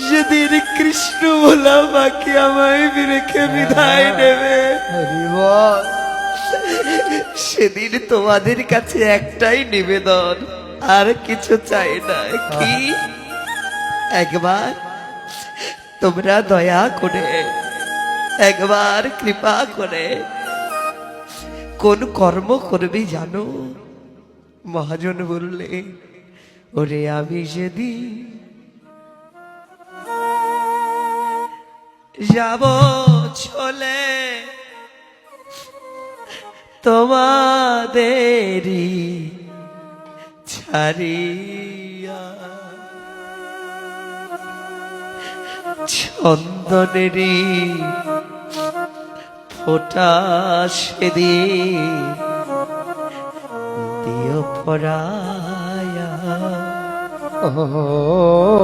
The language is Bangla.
সেদিন কৃষ্ণ বলা বাকি আমায় রেখে বিদায় নেবে, সেদিন তোমাদের কাছে একটাই নিবেদন, আর কিছু চাই না। কি? একবার তোমরা দয়া করে, একবার কৃপা করে কোন কর্ম করবি জানো? মহাজন বললে, ওরে আমি সেদিন যাব চলে তোমাদেরই ছাড়িয়া, চন্দনেরই ফোঁটা সেদিন দিও পরায়া।